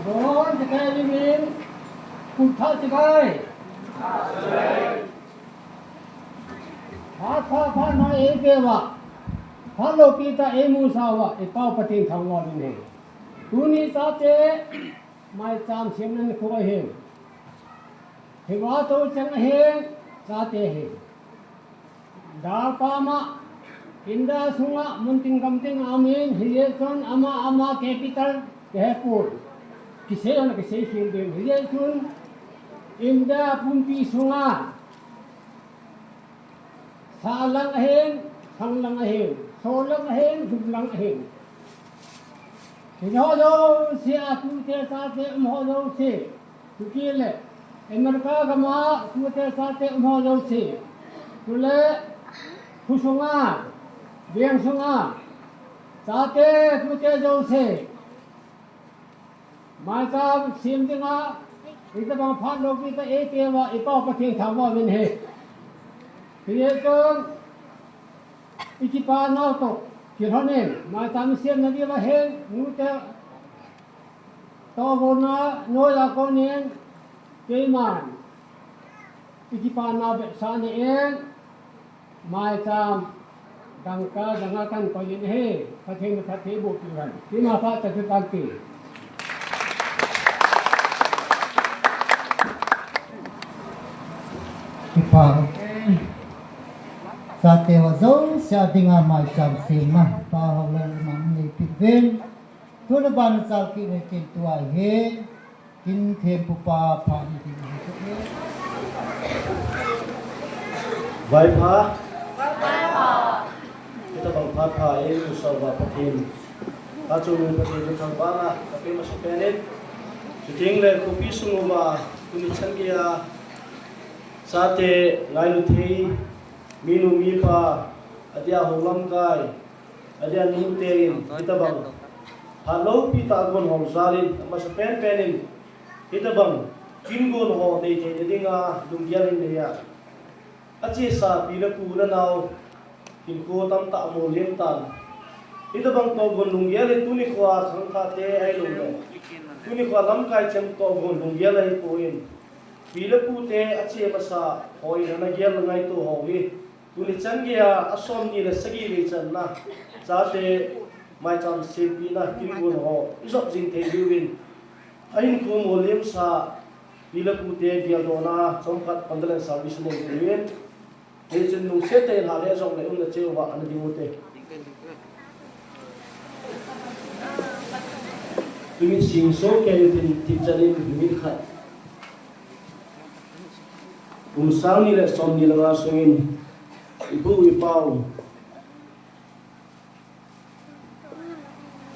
Bon sekai limin kutha sekai. Pha na ekewa. Palo kita emu sawa ipau pating thangwa ni. Tuni sate mai cham simnan ko he. Hewa to chang he sate he. Dar pama inda sunga munting kamting amin hiyeson ama capital kehpur. Kisah orang kisah film dia sun inda pumpi sunga salang ahen sanglang ahen solang ahen dublang ahen hijodo si aku te sate umhodo si tukile Amerika kama aku te sate umhodo si tule kusunga biang sunga sate aku te jauh si Macam sim tengah kita bang phat lok kita ekewa ipau pating thangwa min he Kriyeton ikipa nau to kirhonen macam sim nabi wa he nuta to bona no la konen Kimanna ikipa nau be sane en macam dangakan ko yin he pating pathi bu kiran kima pa takitanti Kipang sa tewa zo sa dinga mai cham sima pa holan mang ni pitven tu na ban sal ki ne tin tua he kin the pupa pha ni ti he vai pha kita bang pha e ku sa wa pathin ta chu ni pathin thang ba na ta pe ma sepenet chuting le ku pi sunguma kuni changia sate ngailut hei minu mipa adia holam kai adia nutein kita bang halo pita gon hom salin mas penin kita bang kingon ho nei te dinga lungyalin ne ya achi sa pila pula naw kinko tam ta mo lem tan kita bang to gon lungyalin tuni khwa khang kha te ai lo tuni khwa lam kai chem to gon lungyalai poin Bila pute ache basa hoi na gyal ngai to howi tuni changia asom ni le sagi le chan na chate mai cham sepi na kingun ho isop jing the yuwin ain ko molem sa bila pute gyal do na chomkhat pandalen service ne yuwin le chen nu se te na le jong le um le chewa an di wote tumi sing so ke tin tipchani tumi khat Umsang ni le som ni langa sungin ibu ipau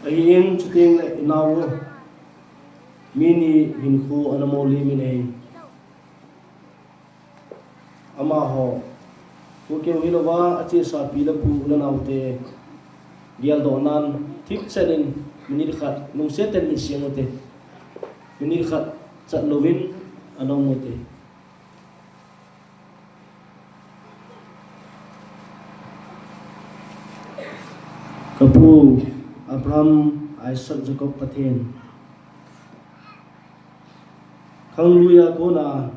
ayin chuting le inawo mini hinku anamoli minei ama ho kuke wilowa ache sa pila pu ulanaute dial donan thik chenin minir khat nungseten ni siamote minir khat chatlovin anomote Kapu Abraham Isaac Jacob Pathen Khang luya gona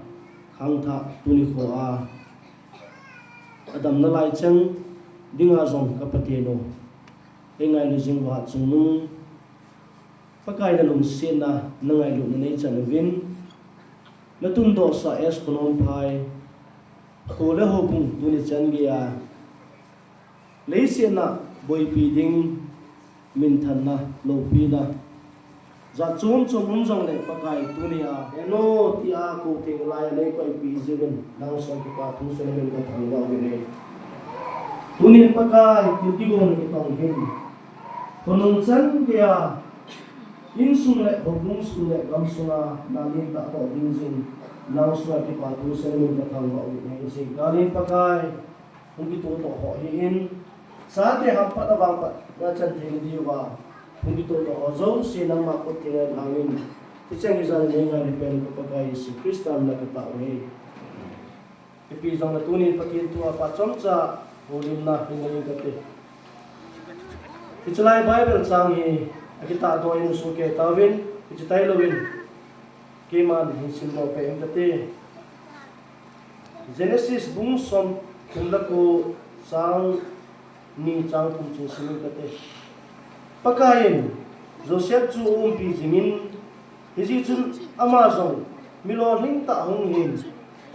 khang tha tuni kho a Adam na lai chang dinga zong ka patheno engai lu jing wa chungnu pakai na lum sena nangai lu nei chan win na tun do sa es konom phai khole ho pung tuni changia leisena boy piding min thanna lo pina za chum chum jong le pakai tunia eno tia ko thing lai le koi pi jigen nang so ki pa thu se le ko thang wa ne tuni pakai ti gon ki tong hin konong chan dia in sung le bong sung le gam sunga na ni ta ko ding jin nang so ki pa thu se le ko thang wa ne se galin pakai ung ki to ho hi in Saate hampat abang pat na chan thing diwa pungi to ozo sinang makot tingan hangin tichang izan nenga repen ko pagai si Kristan na kata we ipi jong na tunin pakin tua pa chomcha holim na hingayin kate Ichalai Bible sang hi akita do in suke tawin Chate lovin Kimanna hin simbo pe engate Genesis bung som kumlako sang ni chang kum chu simin kate pakain Joseph chu pi jingin hiji chun amazon milo hing ta hong hin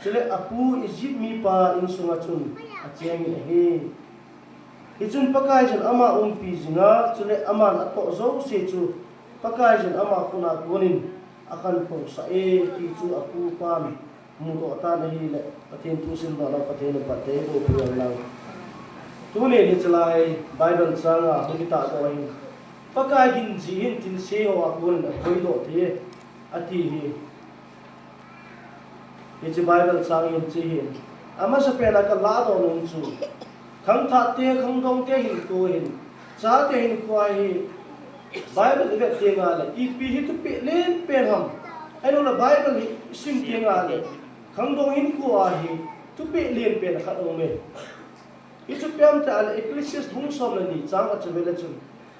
chile apu Egypt mi pa in sunga chun acheng he hijun pakai jan ama pi jinga chile aman ato zo se chu pakai jan ama kuna kunin akan po sa ti chu apu pan mu to ta nahi le pathen tu sin ba la pathen patte bo pu lang tuni ni chalai bible sanga hukita to hin pakai gin ji hin tin se ho akun koi do the ati hi ye chi bible sang hin chi hin ama sa pela ka la do nung chu khang tha te khang dong te hin ko hin cha te hin ko hi bible ga te nga le I pi hi tu pe len pe ham ai no la bible hi sim te nga le khang dong hin ko hi tu pe len pe la kha dong me itu piam ta al ecclesiastes bung som la ni chang a chevela chu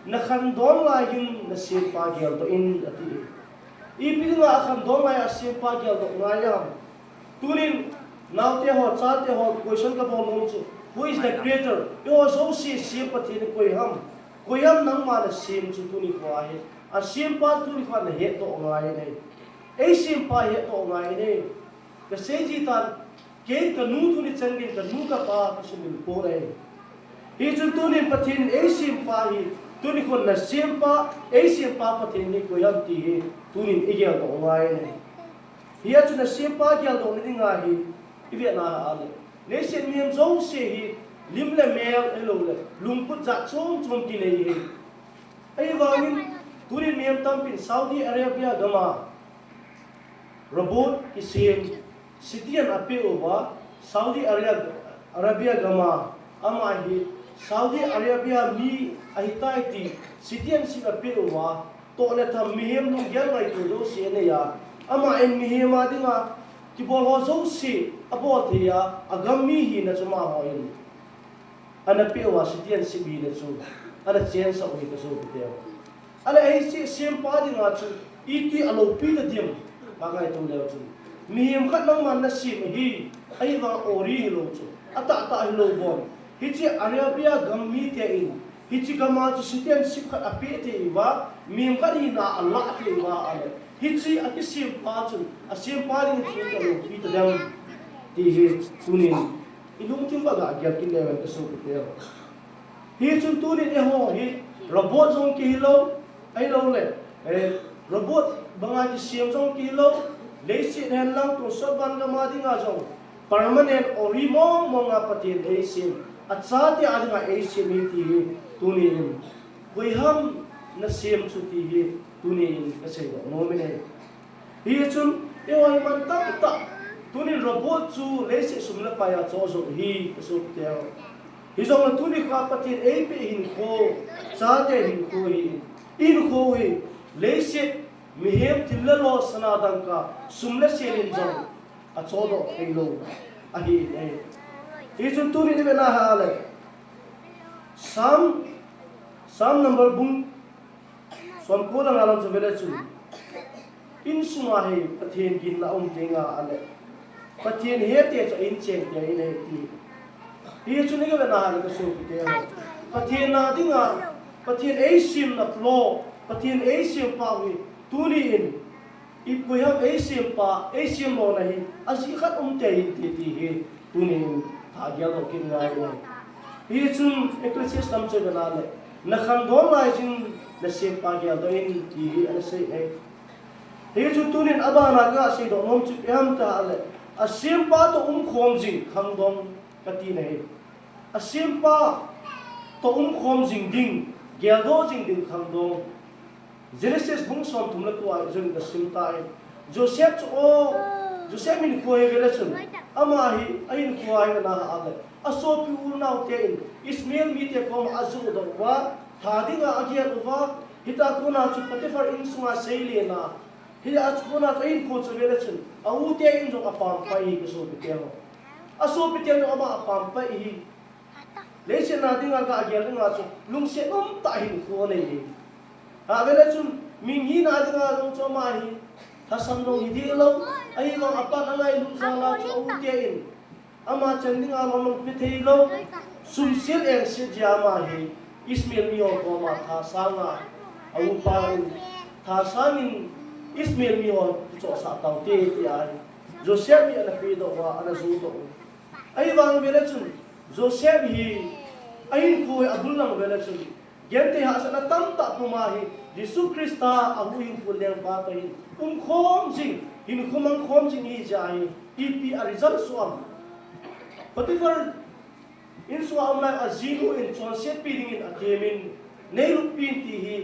na khan dong la yin na se pa gel to in ati I pi nga khan dong la se pa gel to nga ya tunin now te ho cha te ho question ka bo nom chu who is the creator yo so se pa thi koi ham nang ma na sim chu tu ni ko ai a sim pa tu ni fa na he to nga ai nei sim pa he to nga ai nei ka se ji ta ke ka nu tu ni changin ka nu ka pa ka sumin po re hi chu tu ni pathin sim pa hi tu ni ko na sim pa pathin ni ko yam ti hi tu ni igel to nga ai nei hi chu na sim pa gel to ni nga hi I ve na ale le sen miem zo se hi lim le mel elo le lung put za chom chom ti nei hi ai wangin turin miem tam pin Saudi Arabia gama robot ki sim sitian ape over Saudi Arabia gama ama hi Saudi Arabia mi ahitai ti sitian si ape over to le tham miem lu gyal ngai tu do se ne ya ama en mihema dinga ki bol ho zo si abo the ya agam mi hi na chuma ho in ana pe wa sitian si bi na chu ana chen sa oi ka so te ala ai si sem pa dinga chu iti alo pi da dim ba ngai tu le chu mihim khat nang man na sim hi ai wa ori hi lo chu ata hi lo bon hi chi Arabia gam mi te in hi chi gama chu sitian si khat ape te wa mihim khat hi na Allah te wa ale hi chi ati sim pa chu a sim pa ring chu ka lo pi ta dam ti hi tunin ilung tim ba ga gyat kin level ka so te hi chu tunin e ho hi robot jong ki lo ai lo le robot banga ji sim jong ki lo le si hen lang to so ban ga ma dinga jong permanent ori mo nga patin le sim at sa ti a nga e sim ti hi tunin koi ham na sim chu ti hi tunin ka sei no me ne hi chun e wai man ta tunin robot chu le se sumla pa ya cho zo hi so te hi zong la tuni kha patin e pe hin ko sa te hin ko hi in ko hi le se mi hem thilla lo sana dang ka sumla se lin zong a cho do ei lo a hi e hi chun tunin be na ha le sam number bung som ko lang alam sa vela chu in suma he pathen gin la tenga ale pathen he te cha in cheng te in he ti hi chu ni ga na ha ka so ki te pathen na dinga pathen ei sim na flo pathen ei sim pa wi tu ni in I ko ham ei sim pa ei sim lo na hi asi khat te ti he tu ni tha gya lo kin ngai ne hi chun ecclesiastes tam che na le na khan dom lai jin na sim pa gya do in ti ana sei ai hi chu tunin abana ga sei do nom chu yam ta ale a sim pa to khom jing khang dom ka ti nei a sim pa to khom jing ding gya do jing ding khang dom Genesis bung som tum la ko ai jun da sim ta ai Joseph min ko he vela chun ama hi ain ko ai na ha ale aso pi u nau te in Ismail mi te kom azu do wa thadinga agia wa hita ko na chu Potiphar in sunga seile na hi a chu na in ko chu vela chun a u te in jo apam pa hi ko so pi te ho aso pi te no ama apam pa hi le se na dinga ga agia dinga chu lung se ta hin ko nei a vela chun mình hi na dinga dong cho ma hi tha sam no hi di lo ai lo apa na ngai lu sa la cho u te in ama chen dinga lo no pi thei lo sum sil en se ja ma hi ismail mi o ko ma tha sa nga au pa tha sa min ismail mi o cho sa tau te ti ai joseph mi ana pi do wa ana zu do ai wang bela chun joseph hi ai ko abul lang bela chun gente ha sana tam ta puma hi Jesus Christa abu yu pulen pa ta hi khom jing hin khomang khom jing hi jai ipi a result suam particular in suam lai azinu in chonset pi ding in atemin nei lu pin ti hi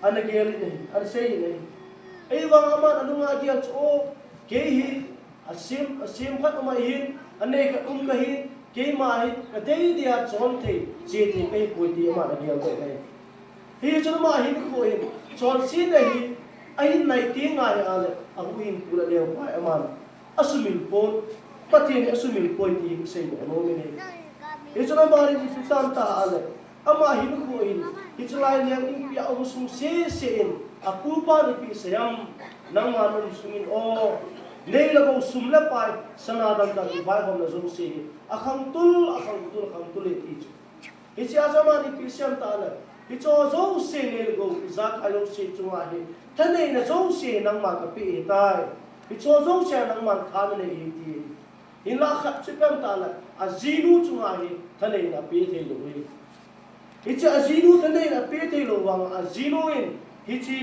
anagel nei ar sei nei ai wang ama anunga dia cho ke hi asim khat ma hin ane ka ka hi ke ma hi ka dei dia chon the je the kai poi ti ma agel ko nei hi chu ma hi ko hi chon si nei ai nai ti nga ya ale abu hin pula le pa ama asumil pon patin asumil poi ti sei no me nei hi chu ma ri ji sam ta ale ama hi ko hi chu lai le in pi au sum se in apu pa ni pi sayam nang ma no sumin o nei la ko sum la pai sana dam ta ki vai hom na zum se akhang tul e ti hi chi azama ni pi siam ta la hi cho zo se ne go za ka lo se chu a hi thane na zo se nang ma ka pi tai hi cho zo se nang ma kha ne hi ti in la khat chi pam ta la azinu chu a hi thane na pi the lo hi hi chi azinu thane na pi the lo wang azinu in hi chi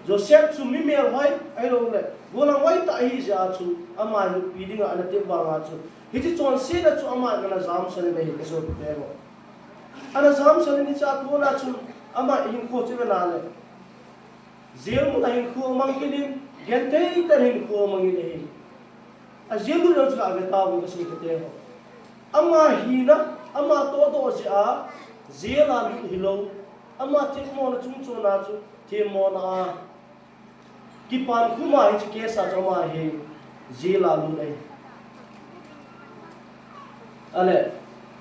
Joseph chu mi mel hoi ai lo le bona wai ta hi ja chu ama lu pi ding ana te ba nga chu hi chi chon se na chu ama na zam sa ne hi so pe ro ana zam sa ni cha ko na chu ama hin ko che na le zel mu na hin ko mang ki din gen te ta hin ko mang ni hi a zel lu jo cha ga ta bu so pe ro ama hi na ama to ja zel a lu hi lo ama te mo na chung chu na chu te mo na ki pan khu ma hi ke sa jo ma hi je la lu nei ale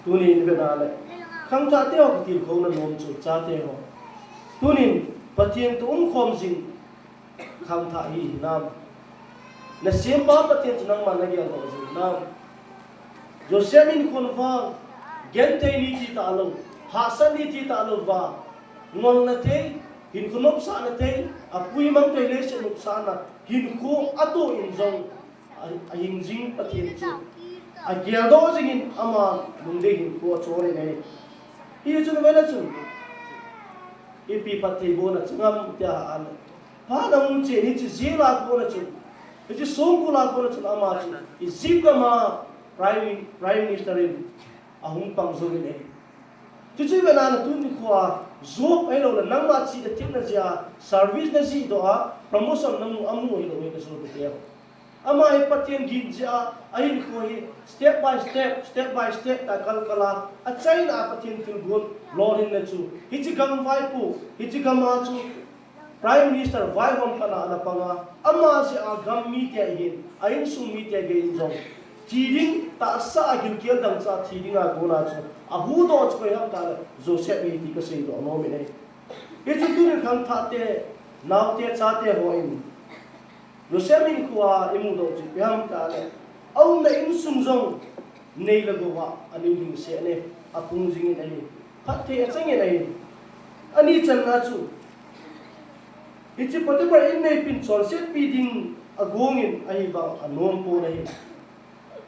tunin ve na le khang cha te ho ki khong na nom chu cha te ho tunin patien tu khom jing khang tha hi nam na sem ba patien chu nang ma na ge ho jing nam joseph in khon va gen te ni ti ta lo ha san ni ti ta lo va ngol na te hin khunop sa na te apui mang te le se nup sa na hin khu atu in zong a hing jing pathin chu a gya do jing in ama lung de hin khu chore nei hi chu na chu e pi pathei bo na changam tia an ha dang che ni chi ji la ko na chu e chi song ku la ko na chu ama chu i zip ka ma prime minister in ahum pang zo nei tu chi bana na tu ni khwa zop ai lo la nang ma chi de tin na ja service na ji do a promotion nang amu hi lo ke so te ama ai patien gin ja ai ko hi step by step ta kal kala a chai na patien til gon lorin na chu hi chi gam vai pu hi chi gam ma chu prime minister vai hom kana na panga ama se a gam mi te hi ai sum mi te ge in jong tiding ta sa agil kel dang sa tiding a gona chu a hu do chu ko ham ta joseph mi ti ka sei do no me nei e chu tu ne khang tha te naw te cha te ho in joseph min kwa imu do chu pe ham ta le au na in sum jong nei la go wa ani ding se ne a pung jing nei khat te a chang nei ani chan na chu e chi pate par in nei pin chol set pi ding a gong in ai ba anom po nei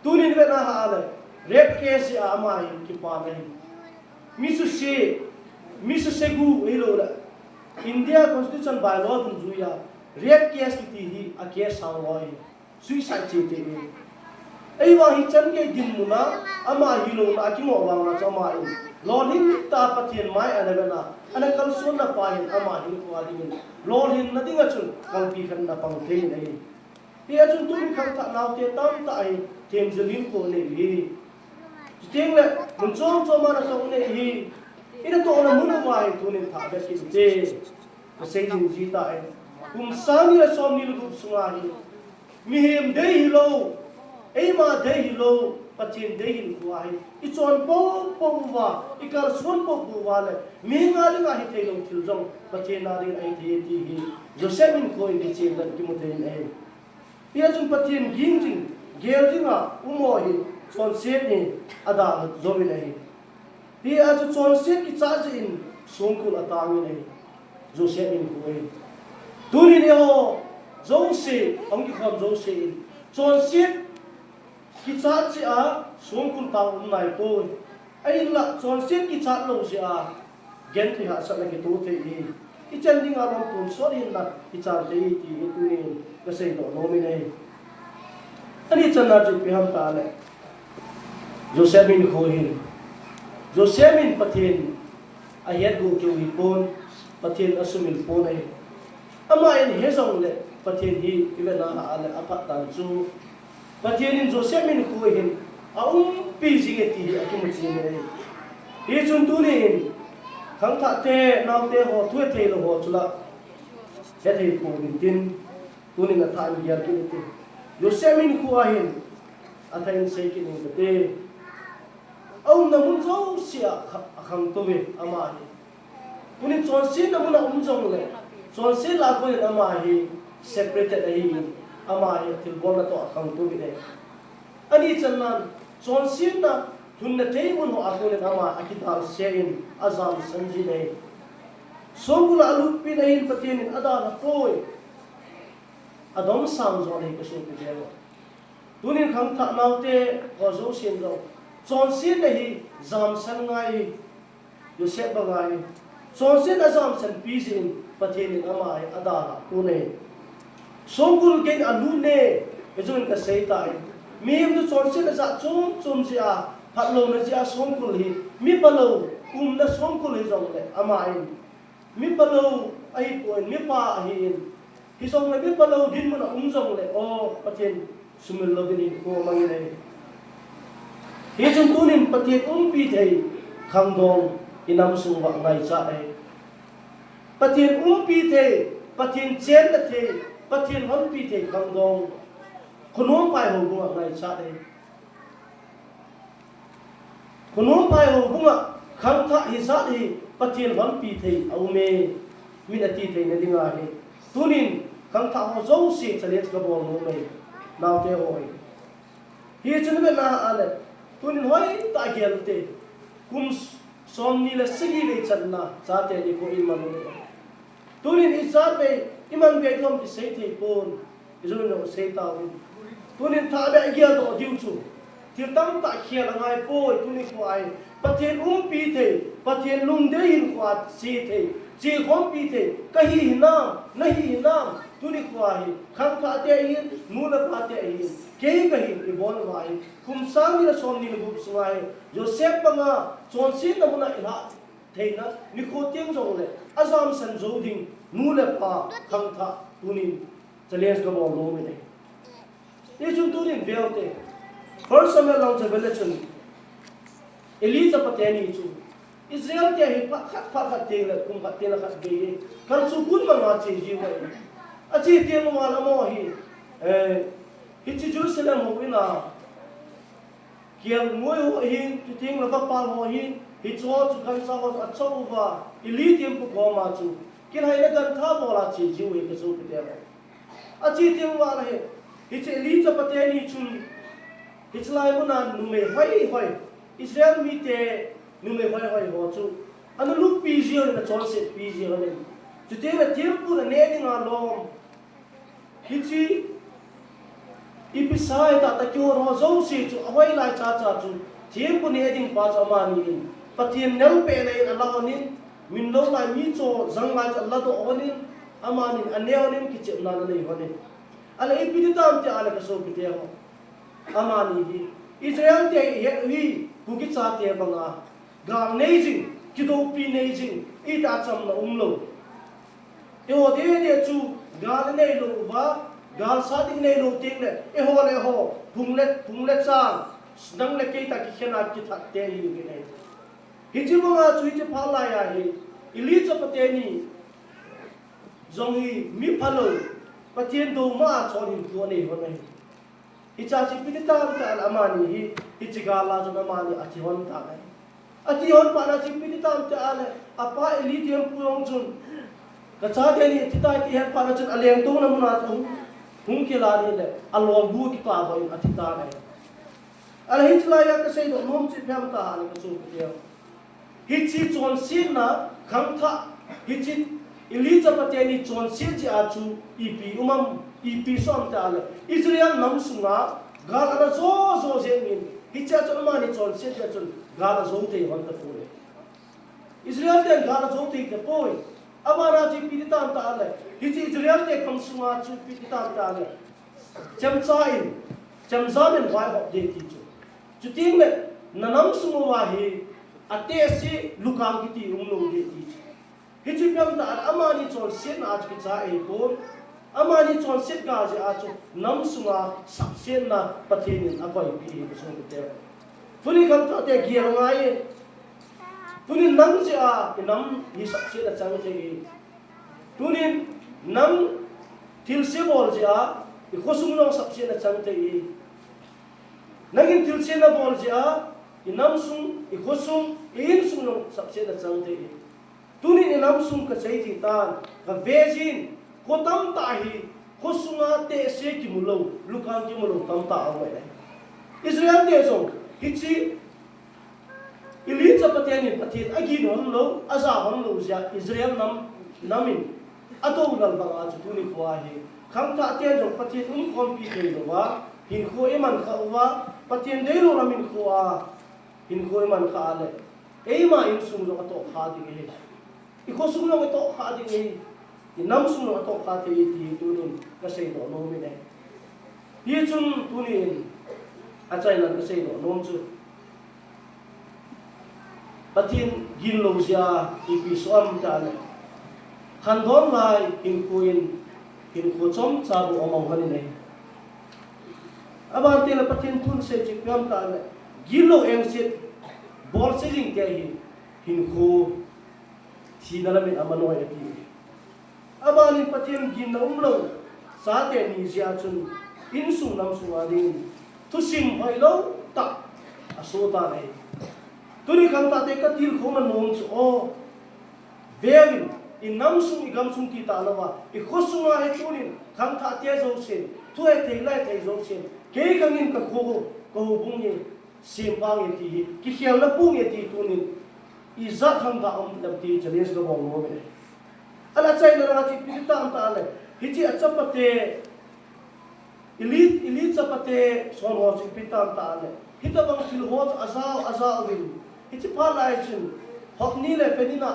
tunin ve na ha le rep case a ma hi ki pa nei misu se gu elo la india constitution by law dun ju ya rep case ki ti hi a case sa loi suicide che te ni ai wa hi chan ke din mu na ama hi lo na ki mo wa na cha ma in lo hin ta pathian mai ana na ana kal sun na pa hin ama hi ko adi min lo hin na dinga chun kal pi khan na pang the nei ti a chun tu khang tha naw te tam ta ai them zelin ko nei hi ting le mun chom ma na song nei hi ina to na mun mai tu nin tha be ki te ko sei jin ji ta ai kum sa ni la som ni lu sunga hi mi hem de hi lo ei ma de hi lo pathin de hin khuai I chon po wa I kar suan po bu wa le mi nga le nga hi thei long thil jong pathin na ding ai thi ti hi Joseph in ko in chi lan ki mu thein ai Ia jung pathin ging jing gel jinga umo hi chon se ni ada zobi nei Ia ju chon se ki cha in songkul atang nei Joseph in ko ai Tuni ne ho Jose ang ki kham Jose chon se ki cha chi a songkul tang nai ko ai la chon se ki cha lo si a gen thi ha sa la ki tu the I I chen ding a rom tum so in la ki cha te I ti tu ni ka sei do no mi nei Ani chan na chu pi ham ta le Joseph min ko hin Joseph min pathin a yet go ki wi pon pathin asumil pon ai ama in he song le pathin hi ibena ha ale apa tan chu pathin in Joseph min ko hin a pi jing e ti a ki mu chi nei hi chun tu ni khang tha te naw te ho thue the lo ho chula he thei ko min tin tu ni na tha mi yar ki ni Joseph min ko hin a thain sei ki ni te ông na mun zo sia khang to ve ama hi Kunin chon sin na mun na jong le chon sin la ko ni ama hi separated hi ama hi til bon na to khang to ve ani chan nan chon sin na thun na thei mun ho a ko ni ama akital se in azam sanji nei songula alu pi nei patin in ada na koi adom sam zo nei ka so pi le tunin khang tha nau te ho zo sin ro chon sin nei zam san ngai Joseph ba ngai chon sin azam san pi sin patin in ama ai ada na ko nei songul gen alu ne ezun ka sei tai mi em tu chon sin za chum sia phat lo na sia songul hi mi pa lo na songul hi jong le ama ai mi pa lo ai point mi pa hi song le mi pa lo din mo na jong le o patin sumil lo bin ko mangi nei hi chun tunin patin pi thei khang dong inam sung wa ngai cha ai patin pi thei patin chen la thei patin hon pi thei khang dong khunum pai ho bunga ngai cha ai khunum pai ho bunga khang tha hi sa hi patin hon pi thei au me min ati thei na dinga hi tunin khang tha ho zo si challenge ka bol no mai naw te hoi hi chun be na ale tunin hoi ta gel te kum som ni la sigi le channa Chate Nikho in man ne tunin I sa be iman be thom ki sei thei pon izun no sei ta tunin tha be gel do diu chu thil tam ta khial ngai poi tunin ko ai pathen pi thei pathen lung de in khwat si thei chi khom pi thei ka hi nam nahi nam tunin ko ai khang tha te in nu la pa te in ke ka hi I bon wai kum sang ni som ni gup sungai Joseph banga chon sin na mun ila thei na Nikho tiang jong le azam san zo ding nu la pa khang tha tunin challenge ka bol no me nei ye chu tunin velte first Samuel long revelation Elisa pateni chu Israel te hi khat te la kum khat te la khat ge kan chu kun ma nga che ji wai a chi te mo wala mo hi hi chi Jerusalem ho ina kiam ngoi ho hin tu ting la ba pa ho hin hi cho chu kan sa ho a cho ba ili tiam pu ko ma chu kin hai la kan tha mo la chi ji wai ka chu te ba a chi te wa la he hi chi Elisa pateni chu hi chlai mo na nu me hoi Israel mi te nu me hoi ho chu anu lu pi ji na chon se pi ji ho ne chu te na tiam pu na ne ni nga lom hi chi ipisai ta kyo ro zo si chu ahoi lai cha chu thiam pu ne ding pa cha ma ni pathian nang pe nei ala onin min lo lai mi cho zang lai cha la do onin ama ni aneo nin ki che na nei ho ne ala ipiti tam te ala ka so ki te ho ama ni hi Israel te hi ku ki cha te banga gang nei jing ki do pi nei jing I ta cham na lo e ho de chu ga nei lo ba gal sa ding nei lo ting le ho phung le chang nang le ke ta ki khena ki thak te hi ki nei hi chi ma chui chi pha la ya hi Elisa pateni zong hi mi phalo patien do ma chon hin ko nei ho nei hi cha chi pi ta ta al amani hi ichigala jo namani atihon ta ai atihon pa na chipiti tam te ale apa elitium puong chun ka chate ni thitai ti he pa na chun aleng tu na muna chu hung ke la ni le along bu ki ta bo in athita ai ala hitla ya ka sei do mom chi pham ta ha ni ka chu ki hichi chon sin na khang tha hichi Elizabeth ni chon sin chi a chu ipi umam ipi som ta ale Israel nam sunga gal ana zo je min hicha chon ma ni chon sin cha chun gal zo te hon ta pore Israel te gal zo te te poi amara ji pi ta ta ale hichi Israel te kam sunga chu pi ta ta ale cham chain cham zamen wai hop de ti chu ting le nanam sunga wa hi ate si lukang ki ti umlo de ti hichi pam ta amani chon sin a chi cha e ko amani chon sit ga je a chu nam sunga sap sen na pathin a koi pi ko so te tuni kam ta te gi ngai tuni nam je a nam hi sap sen a chang te tuni nam til se bol je a i khosung no sap sen a chang te nangin til se na bol je a i nam sung i khosung in sung no sap sen a chang te tuni ni nam sung ka chei ji tan ka vejin ko tam ta hi ko sunga te se ki mulo lukan ki mulo tam ta awai Israel te so hichi ilitsa pateni pathit agi non lo aza hon lo ja Israel namin ato lal banga chu tuni ko hi kham ta te jo pathit kom pi te lo wa hin ko eman kha wa patien de lo namin ko a hin ko eman kha ale eima in sung lo ato kha di he iko sung lo ato kha di he nam sung lo ato kha te ti tunin ka sei do no mi ne hi chun tunin a chai nan ka sei do nom chu pathin gin lo sia ipi som ta ne khan don lai in ko chom cha bu omong han ne aban te la pathin thun se chi pyam ta ne gin lo eng sit bol se jing te hi hin ko thi na la min amano ya ti abani patien gin na umlo sa te ni sia chun in sung nam sung adin tu sim hoi lo ta aso ta nei tuni khang ta te ka til khom na nom chu o vein in nam sung i gam sung ti ta lawa i khosunga he tunin khang tha te zo sen tu he te lai te zo sen ke khang in ka kho ko bung ni sim bang ye ti ki khial na pu ye ti tunin i za khang da om lam ti challenge do bong no me ala chai na ra chi pi ta am ta le hi chi achapate elite chapate son ho chi pi ta am ta le hi ta bang fil ho azao wil hi chi pa lai chin hok ni le penina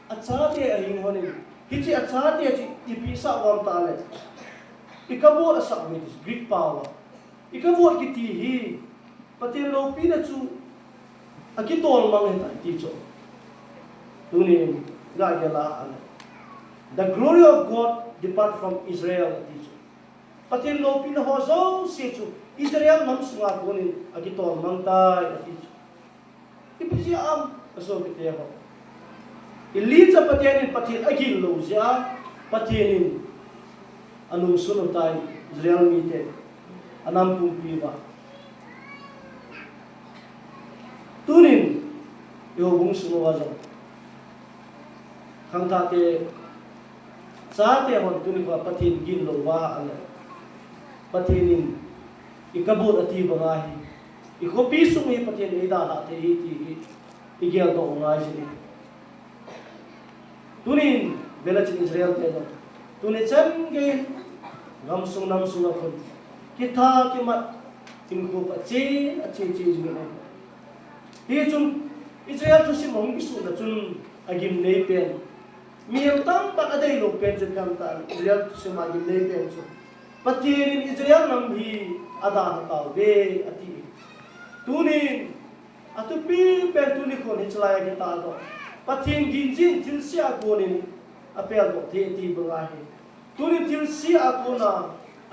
acha te a hing honin hi chi acha te chi i pi sa wam ta le i ka bo asa mi greek power i ka bo ki ti hi patin lo pi na chu a ki tol mang he ta ti cho tuni ga ya la ala the glory of God depart from Israel teacher patin lo pin ho zo se chu Israel nam sunga konin agi to mangtai teacher ipisi am aso kete ho ilitsa patin agi lo ja patin anu sunu tai Israel mite anam pum piwa tunin yo bung sunu wa zo khang ta te sa te hon tuni ko pathin gin lo wa ala pathinin ikabut ati banga hi ikopi sum hi pathin ida ha te hi ti igel do nga ji tunin bela chin Israel te do tuni chan ge gam sung nam sung ko kitha ki mat tin ko pa che a che ji ne hi chun Israel tu sim hong bi su na chun agim nei pen miel tam pat adai lo pen chen kam ta Israel se ma gi nei pen chu patin Israel nam hi ada ta ve ati tuni atu pi pen tuni ko ni chlai gi ta do patin gin jin til sia ko ni apel do the ti banga hi tuni til sia ko na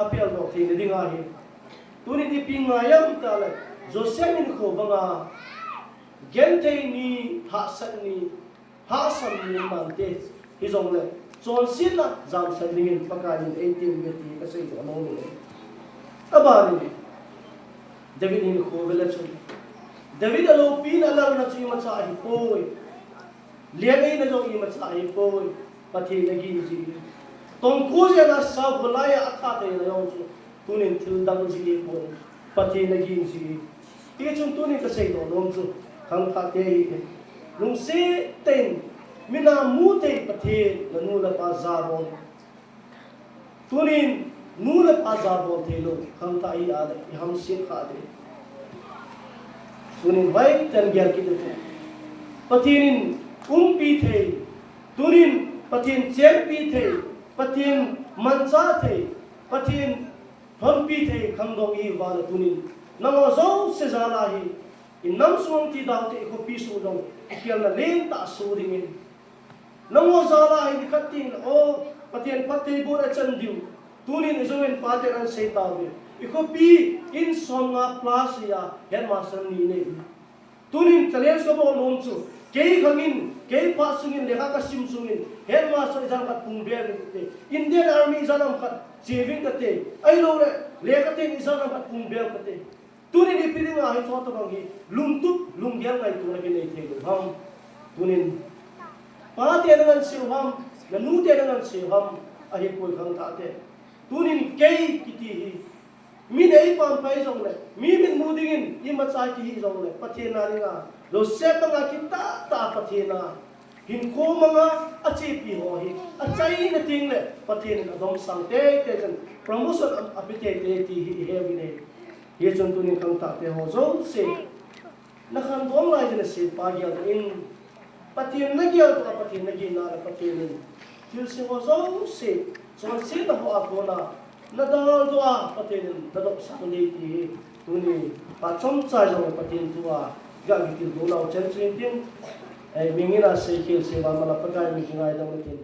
apel do the ni dinga hi tuni di pinga yam ta la Joseph ni ko banga gente ni ha san ni ha sam ni man te hi zong le chon sin na jam san ning pa ka ni 18 beti ka sei ko no ni abani David in ko velapsun David alo pin alar na chi macha hi poi liangai na jo i macha hi poi pathe lagi ji tong ko je na sa bulaya atha te na yong chu tunin thil dang ji poi pathe lagi ji ti chung tunin ka sei do long chu khang tha te hi lung se ten mina mu te pathe na nu la pa za bon tunin nu la pa za bon te lo khang tha i a de ham sin kha de tunin vai ten gyal ki de pathin pi the tunin pathin chen pi the pathin mancha the pathin thon pi the kham dong i wa tunin namo zo se za la hi in nam suang ti dau te ko pi su dong kial na len ta su ding in namo za la hi khatin o pathin pathe bo ra chan diu tunin zo en pa te an se ta be iko pi in songa plus ya hen master ni ne tunin challenge ko bo nom chu kei khangin kei pa sungin lekha ka sim sungin hen master jang ka pung be te Indian army janam khat saving ka te ai lo le lekha te ni janam ka pung be ka te tunin ni piring a hi thot bang hi lungtup lungyang ngai tu na ki nei the ham tunin pa te ngan siu ham na nu te ngan siu ham a hi koi khang ta te tunin kei kiti hi mi nei pam pai jong le mi min mu dingin i ma cha ki hi jong le pathe na ni nga lo se pa nga ki ta pathe na hin ko manga a chi pi ho hi a chai na ting le pathe na dom sang te te jan promotion a pi te te ti hi he wi ne ye chon tu ni khang ta te ho zo se na khan dom lai jena se pa gyal in pathe na gyal to pathe na gi na pathe ni til se ho zo se so se na ho a ko na nadal doa patin dadok sa kuniti tuni pachom cha jong patin tua ga gitil dola chen chen tin ai mingina se khil se ba mala pakai mi ngai dang tin